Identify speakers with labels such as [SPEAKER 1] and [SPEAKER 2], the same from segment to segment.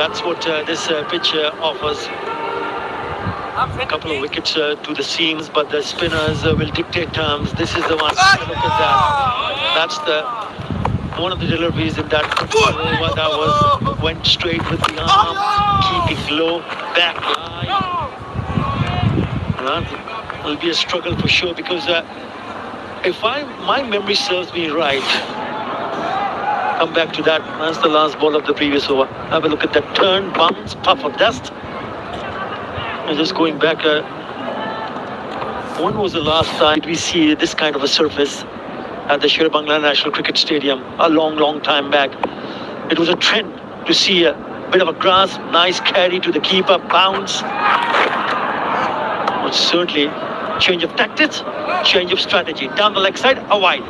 [SPEAKER 1] that's what this pitch offers. A couple of wickets to the seams, but the spinners will dictate terms. This is the one. Look at that. That's the one of the deliveries in that over that went straight with the arm, keeping low, back line. It'll be a struggle for sure because if my memory serves me right, come back to that. That's the last ball of the previous over. Have a look at that turn, bounce, puff of dust. And just going back, when was the last time we see this kind of a surface at the Sher Bangla National Cricket Stadium? A long time back. It was a trend to see a bit of a grass, nice carry to the keeper, bounce. But certainly, change of tactics, change of strategy. Down the leg side, a wide.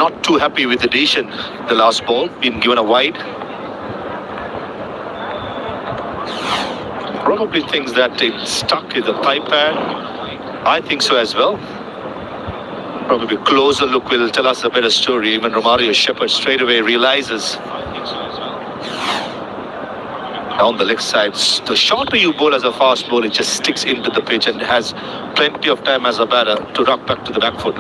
[SPEAKER 2] Not too happy with the decision. The last ball being given a wide. Probably thinks that it's stuck in the thigh pad. I think so as well. Probably closer look will tell us a better story. Even Romario Shepherd straight away realizes. Down the leg side, the shorter you bowl as a fast ball, it just sticks into the pitch and has plenty of time as a batter to rock back to the back foot.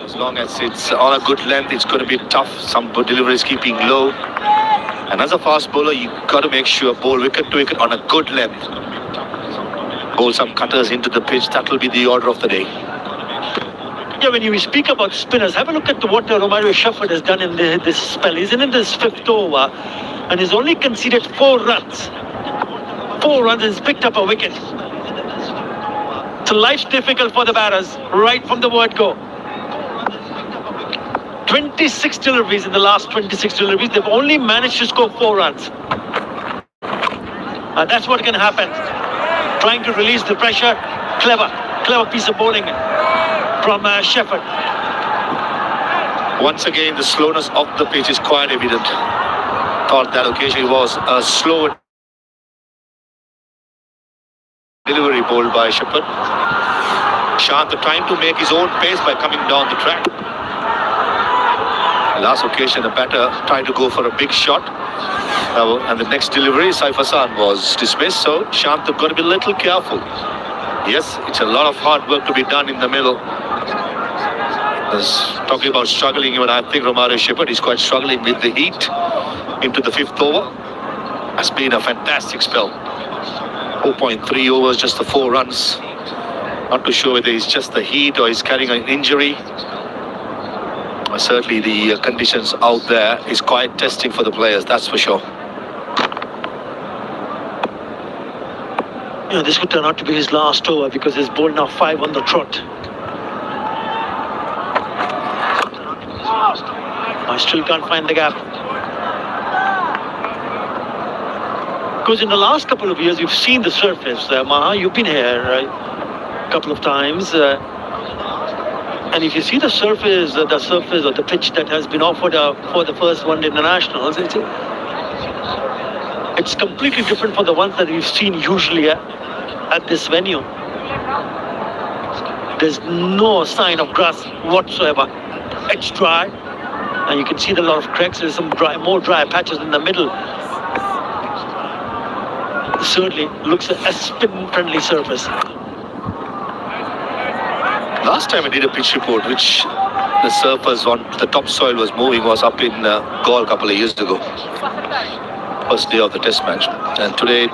[SPEAKER 2] As long as it's on a good length, it's going to be tough. Some deliveries keeping low. And as a fast bowler, you got to make sure bowl wicket to wicket on a good length. Bowl some cutters into the pitch. That will be the order of the day.
[SPEAKER 1] Yeah, when you speak about spinners, have a look at what Romario Shepherd has done in this spell. He's in this fifth over and he's only conceded 4 runs. 4 runs and he's picked up a wicket. So life's difficult for the batters right from the word go. 26 deliveries in the last 26 deliveries. They've only managed to score 4 runs. And that's what can happen. Trying to release the pressure. Clever piece of bowling from Shepherd.
[SPEAKER 2] Once again, the slowness of the pitch is quite evident. Thought that occasion was a slow delivery bowled by Shepherd. Shant trying to make his own pace by coming down the track. Last occasion, the batter tried to go for a big shot. And the next delivery, Saif Hassan was dismissed. So Shant got to be a little careful. Yes, it's a lot of hard work to be done in the middle. Talking about struggling, even I think Romario Shepherd is quite struggling with the heat into the 5th over. Has been a fantastic spell. 4.3 overs, just the 4 runs. Not too sure whether it's just the heat or he's carrying an injury. Certainly the conditions out there is quite testing for the players, that's for sure.
[SPEAKER 1] You know, this could turn out to be his last over because he's bowled now 5 on the trot. I still can't find the gap. Because in the last couple of years, you've seen the surface. Maha, you've been here a couple of times. And if you see the surface or the pitch that has been offered for the first one internationals, it's completely different from the ones that we've seen usually at this venue. There's no sign of grass whatsoever. It's dry, and you can see a lot of cracks. There's some more dry patches in the middle. Certainly looks a spin-friendly surface.
[SPEAKER 2] Last time I did a pitch report, which the surface on the topsoil was moving, was up in Gaul a couple of years ago. First day of the test match. And today,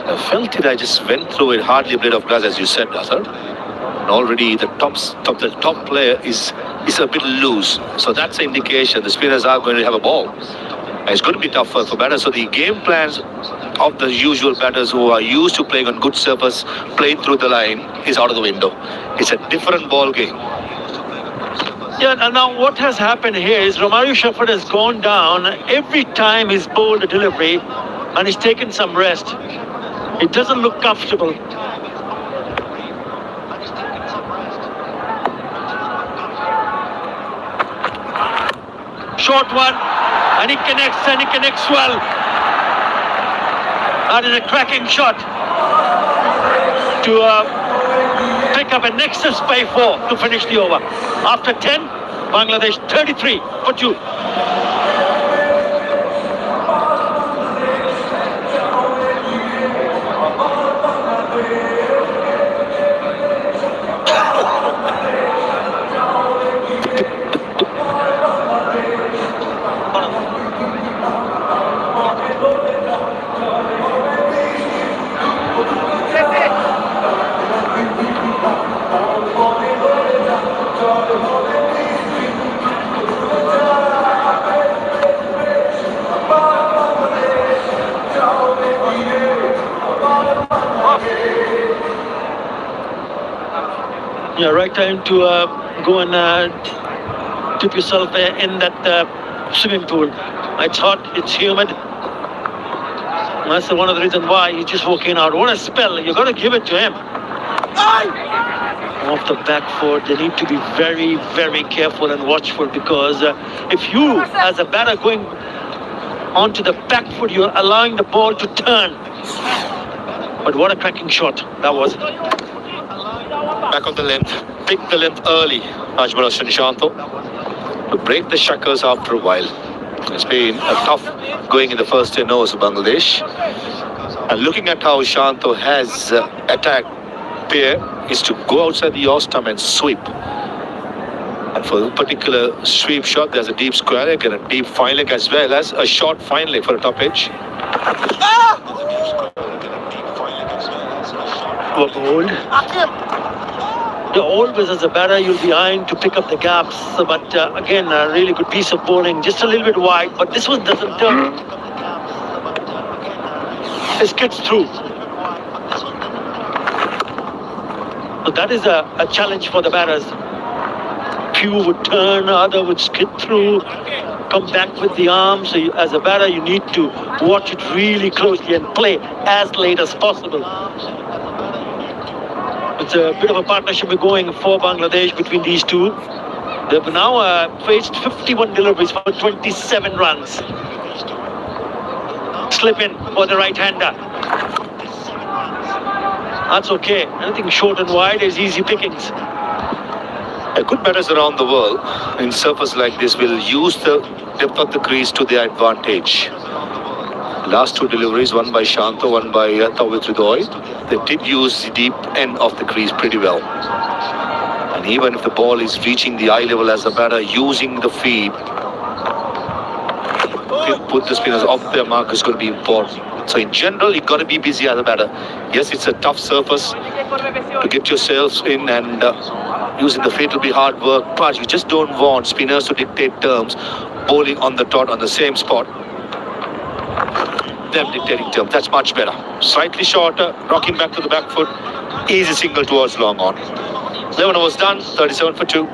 [SPEAKER 2] I felt it, I just went through it, hardly a blade of grass, as you said, Azhar. And already the top player is a bit loose. So that's an indication the spinners are going to have a ball. And it's going to be tough for batters. So the game plans of the usual batters who are used to playing on good surface, playing through the line, is out of the window. It's a different ball game.
[SPEAKER 1] Yeah, and now what has happened here is Romario Shepherd has gone down every time he's bowled a delivery and he's taken some rest. It doesn't look comfortable. Short one, and he connects well. That is a cracking shot to pick up a nexus by 4 to finish the over. After 10, Bangladesh 33 for 2. Yeah, right time to go and dip yourself in that swimming pool. It's hot, it's humid. That's one of the reasons why he's just walking out. What a spell. You got to give it to him. Off the back foot, they need to be very, very careful and watchful, because if you, as a batter, going onto the back foot, you're allowing the ball to turn. But what a cracking shot that was.
[SPEAKER 2] Back on the length, pick the length early, Ajmal Shanto, to break the shackles after a while. It's been a tough going in the first 10 overs of Bangladesh. And looking at how Shanto has attacked pair is to go outside the off stump and sweep. And for the particular sweep shot, there's a deep square leg and a deep fine leg, as well as a short fine leg for a top edge.
[SPEAKER 1] Hold. Yeah, always as a batter, you'll be eyeing to pick up the gaps. But again, a really good piece of bowling, just a little bit wide. But this one doesn't turn. This gets through. So that is a challenge for the batters. Few would turn, other would skid through, come back with the arm. So as a batter, you need to watch it really closely and play as late as possible. It's a bit of a partnership going for Bangladesh between these two. They've now faced 51 deliveries for 27 runs. Slip in for the right-hander. That's okay. Anything short and wide is easy pickings.
[SPEAKER 2] Good batters around the world in surface like this will use the depth of the crease to their advantage. Last two deliveries, one by Shanto, one by Tawit Ridoy. They did use the deep end of the crease pretty well. And even if the ball is reaching the eye level as a batter, using the feet, put the spinners off their mark is going to be important. So in general, you've got to be busy as a batter. Yes, it's a tough surface to get yourselves in, and using the feet will be hard work, but you just don't want spinners to dictate terms, bowling on the dot on the same spot. Them dictating terms, that's much better. Slightly shorter, rocking back to the back foot, easy single towards long on. 11 overs done, 37 for 2.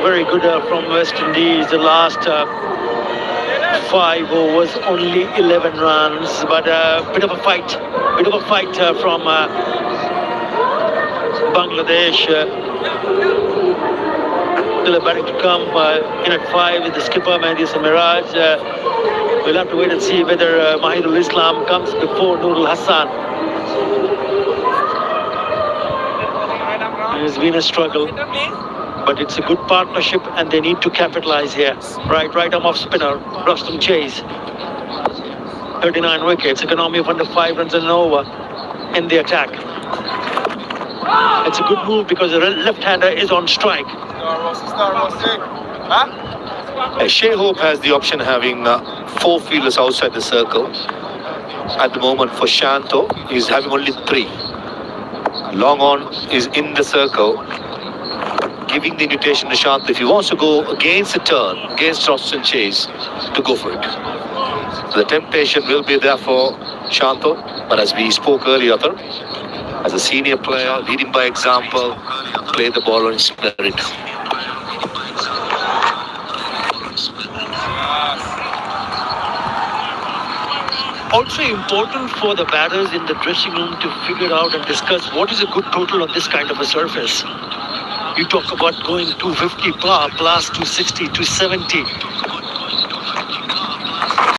[SPEAKER 1] Very good from West Indies. The last 5 overs, only 11 runs, but a bit of a fight from Bangladesh. Still batting to come in at 5 with the skipper Mehdi Samiraj. We'll have to wait and see whether Mahidul Islam comes before Nurul Hassan. It's been a struggle, but it's a good partnership and they need to capitalize here. Right arm off spinner, Rustam Chase. 39 wickets, economy of under 5 runs and an over in the attack. It's a good move because the left-hander is on strike.
[SPEAKER 2] Shea Hope has the option having 4 fielders outside the circle. At the moment for Shanto, he's having only 3. Long on is in the circle. giving the invitation to Shant if he wants to go against the turn, against toss and chase, to go for it. The temptation will be there for Shanto, but as we spoke earlier, as a senior player, leading by example, play the ball on his merit.
[SPEAKER 1] Also important for the batters in the dressing room to figure out and discuss what is a good total on this kind of a surface. You talk about going 250 plus 260, 270.